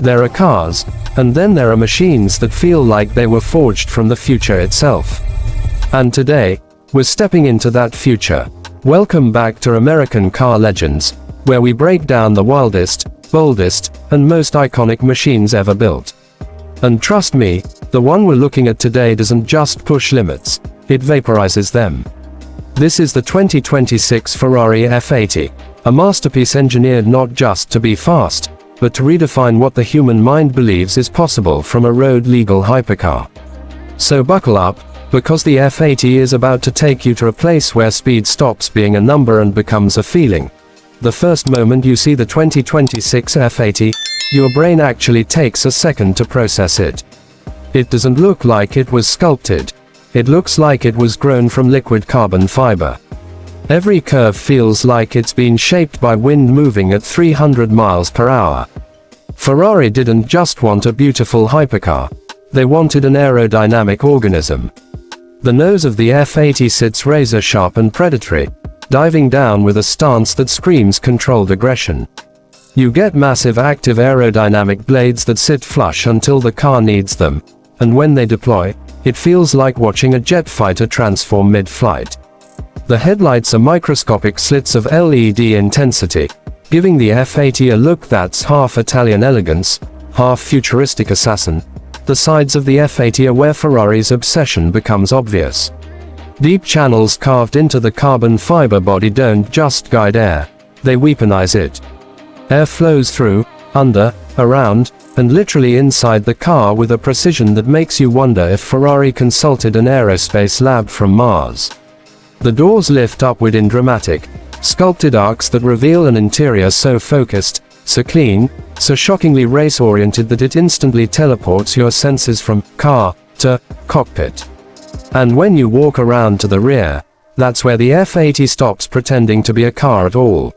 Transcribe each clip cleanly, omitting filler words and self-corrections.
There are cars, and then there are machines that feel like they were forged from the future itself. And today, we're stepping into that future. Welcome back to American Car Legends, where we break down the wildest, boldest, and most iconic machines ever built. And trust me, the one we're looking at today doesn't just push limits, it vaporizes them. This is the 2026 Ferrari F80, a masterpiece engineered not just to be fast, but to redefine what the human mind believes is possible from a road-legal hypercar. So buckle up, because the F80 is about to take you to a place where speed stops being a number and becomes a feeling. The first moment you see the 2026 F80, your brain actually takes a second to process it. It doesn't look like it was sculpted. It looks like it was grown from liquid carbon fiber. Every curve feels like it's been shaped by wind moving at 300 miles per hour. Ferrari didn't just want a beautiful hypercar. They wanted an aerodynamic organism. The nose of the F80 sits razor sharp and predatory, diving down with a stance that screams controlled aggression. You get massive active aerodynamic blades that sit flush until the car needs them, and when they deploy, it feels like watching a jet fighter transform mid-flight. The headlights are microscopic slits of LED intensity, giving the F80 a look that's half Italian elegance, half futuristic assassin. The sides of the F80 are where Ferrari's obsession becomes obvious. Deep channels carved into the carbon fiber body don't just guide air, they weaponize it. Air flows through, under, around, and literally inside the car with a precision that makes you wonder if Ferrari consulted an aerospace lab from Mars. The doors lift upward in dramatic, sculpted arcs that reveal an interior so focused, so clean, so shockingly race-oriented that it instantly teleports your senses from car to cockpit. And when you walk around to the rear, that's where the F80 stops pretending to be a car at all.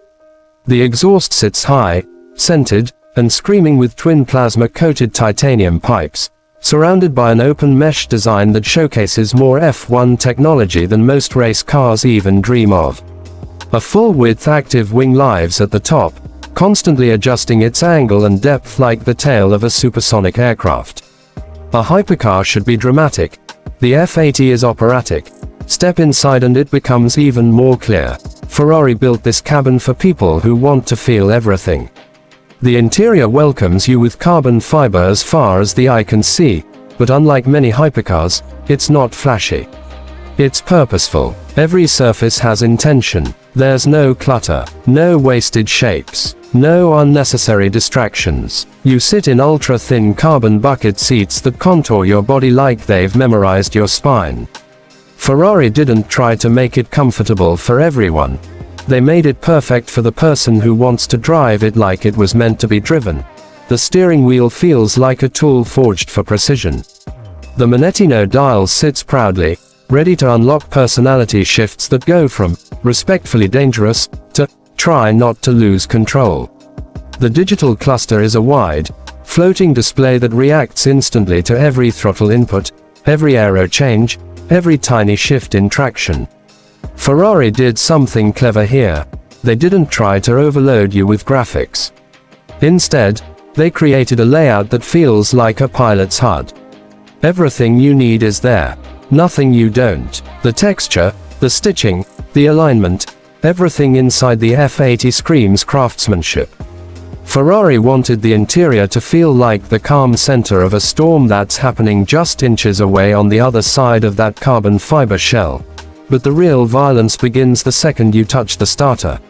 The exhaust sits high, scented, and screaming with twin plasma-coated titanium pipes, surrounded by an open mesh design that showcases more F1 technology than most race cars even dream of. A full-width active wing lives at the top, constantly adjusting its angle and depth like the tail of a supersonic aircraft. A hypercar should be dramatic. The F80 is operatic. Step inside and it becomes even more clear. Ferrari built this cabin for people who want to feel everything. The interior welcomes you with carbon fiber as far as the eye can see, but unlike many hypercars, it's not flashy. It's purposeful. Every surface has intention. There's no clutter, no wasted shapes, no unnecessary distractions. You sit in ultra-thin carbon bucket seats that contour your body like they've memorized your spine. Ferrari didn't try to make it comfortable for everyone. They made it perfect for the person who wants to drive it like it was meant to be driven. The steering wheel feels like a tool forged for precision. The Manettino dial sits proudly, ready to unlock personality shifts that go from respectfully dangerous to try not to lose control. The digital cluster is a wide, floating display that reacts instantly to every throttle input, every aero change, every tiny shift in traction. Ferrari did something clever here. They didn't try to overload you with graphics. Instead, they created a layout that feels like a pilot's HUD. Everything you need is there. Nothing you don't. The texture, the stitching, the alignment, everything inside the F80 screams craftsmanship. Ferrari wanted the interior to feel like the calm center of a storm that's happening just inches away on the other side of that carbon fiber shell. But the real violence begins the second you touch the starter.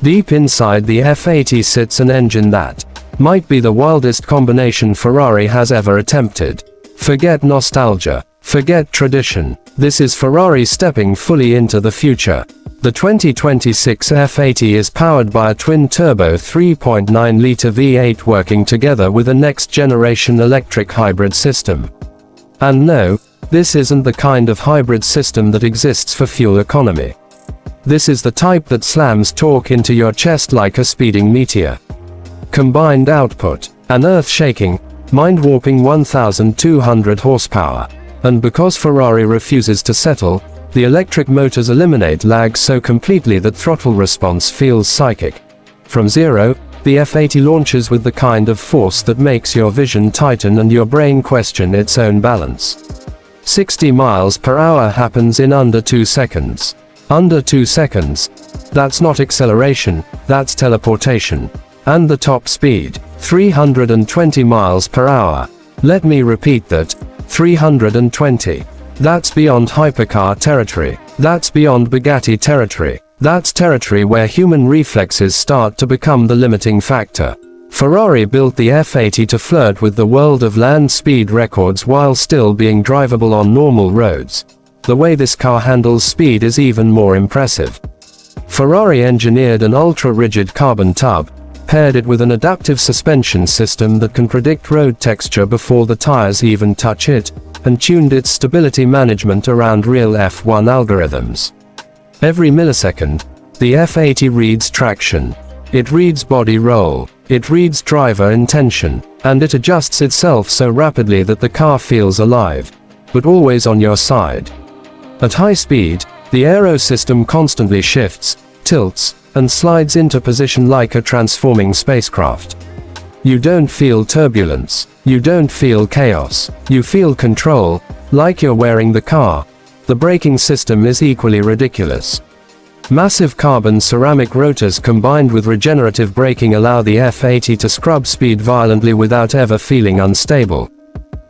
Deep inside the F80 sits an engine that might be the wildest combination Ferrari has ever attempted. Forget nostalgia. Forget tradition. This is Ferrari stepping fully into the future. The 2026 F80 is powered by a twin-turbo 3.9-liter V8 working together with a next-generation electric hybrid system. And no, this isn't the kind of hybrid system that exists for fuel economy. This is the type that slams torque into your chest like a speeding meteor. Combined output, an earth-shaking, mind-warping 1,200 horsepower. And because Ferrari refuses to settle, the electric motors eliminate lag so completely that throttle response feels psychic. From 0 The F80 launches with the kind of force that makes your vision tighten and your brain question its own balance. 60 miles per hour happens in under 2 seconds. Under 2 seconds. That's not acceleration, that's teleportation. And the top speed, 320 miles per hour. Let me repeat that, 320. That's beyond hypercar territory. That's beyond Bugatti territory. That's territory where human reflexes start to become the limiting factor. Ferrari built the F80 to flirt with the world of land speed records while still being drivable on normal roads. The way this car handles speed is even more impressive. Ferrari engineered an ultra-rigid carbon tub, paired it with an adaptive suspension system that can predict road texture before the tires even touch it, and tuned its stability management around real F1 algorithms. Every millisecond, the F80 reads traction. It reads body roll. It reads driver intention. And it adjusts itself so rapidly that the car feels alive, but always on your side. At high speed, the aero system constantly shifts, tilts, and slides into position like a transforming spacecraft. You don't feel turbulence. You don't feel chaos. You feel control, like you're wearing the car. The braking system is equally ridiculous. Massive carbon ceramic rotors combined with regenerative braking allow the F80 to scrub speed violently without ever feeling unstable.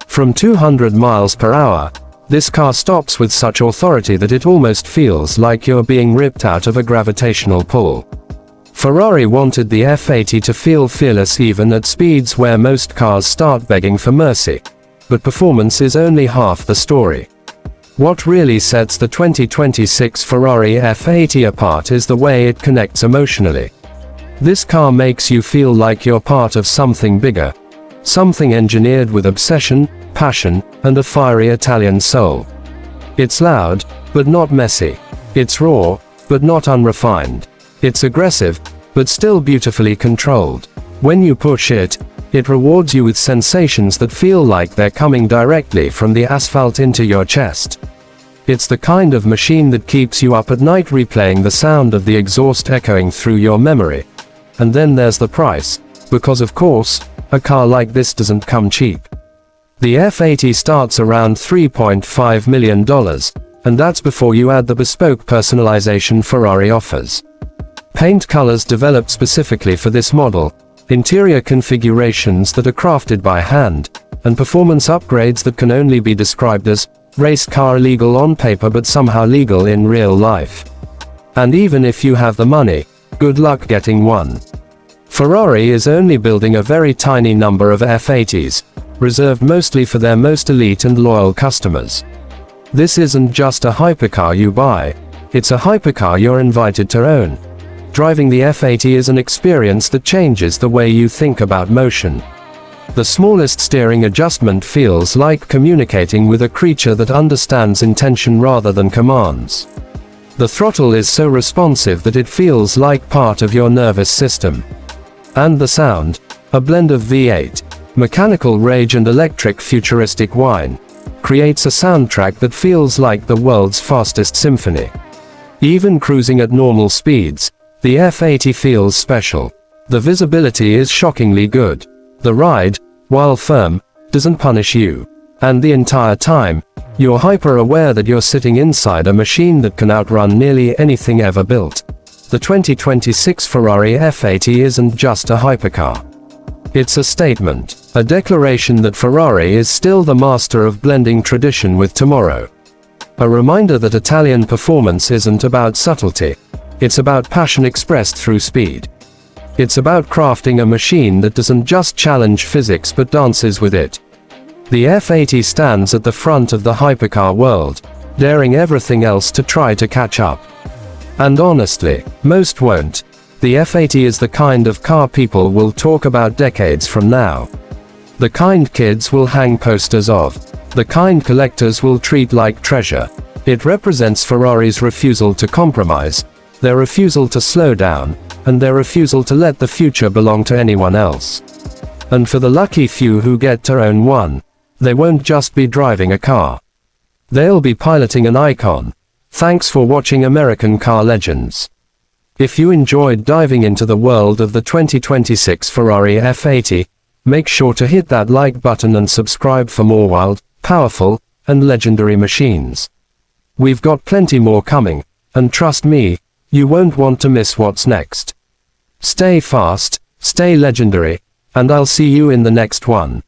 From 200 miles per hour, this car stops with such authority that it almost feels like you're being ripped out of a gravitational pull. Ferrari wanted the F80 to feel fearless even at speeds where most cars start begging for mercy. But performance is only half the story. What really sets the 2026 Ferrari F80 apart is the way it connects emotionally. This car makes you feel like you're part of something bigger. Something engineered with obsession, passion, and a fiery Italian soul. It's loud, but not messy. It's raw, but not unrefined. It's aggressive, but still beautifully controlled. When you push it, it rewards you with sensations that feel like they're coming directly from the asphalt into your chest. It's the kind of machine that keeps you up at night replaying the sound of the exhaust echoing through your memory. And then there's the price, because of course, a car like this doesn't come cheap. The F80 starts around $3.5 million, and that's before you add the bespoke personalization Ferrari offers. Paint colors developed specifically for this model, interior configurations that are crafted by hand, and performance upgrades that can only be described as race car legal on paper but somehow legal in real life. And even if you have the money, good luck getting one. Ferrari is only building a very tiny number of F80s, reserved mostly for their most elite and loyal customers. This isn't just a hypercar you buy, it's a hypercar you're invited to own. Driving the F80 is an experience that changes the way you think about motion. The smallest steering adjustment feels like communicating with a creature that understands intention rather than commands. The throttle is so responsive that it feels like part of your nervous system. And the sound, a blend of V8, mechanical rage and electric futuristic whine, creates a soundtrack that feels like the world's fastest symphony. Even cruising at normal speeds, the F80 feels special. The visibility is shockingly good. The ride, while firm, doesn't punish you. And the entire time, you're hyper-aware that you're sitting inside a machine that can outrun nearly anything ever built. The 2026 Ferrari F80 isn't just a hypercar. It's a statement, a declaration that Ferrari is still the master of blending tradition with tomorrow. A reminder that Italian performance isn't about subtlety. It's about passion expressed through speed. It's about crafting a machine that doesn't just challenge physics but dances with it. The F80 stands at the front of the hypercar world, daring everything else to try to catch up. And honestly, most won't. The F80 is the kind of car people will talk about decades from now. The kind kids will hang posters of. The kind collectors will treat like treasure. It represents Ferrari's refusal to compromise, their refusal to slow down, and their refusal to let the future belong to anyone else. And for the lucky few who get to own one, they won't just be driving a car. They'll be piloting an icon. Thanks for watching American Car Legends. If you enjoyed diving into the world of the 2026 Ferrari F80, make sure to hit that like button and subscribe for more wild, powerful, and legendary machines. We've got plenty more coming, and trust me, you won't want to miss what's next. Stay fast, stay legendary, and I'll see you in the next one.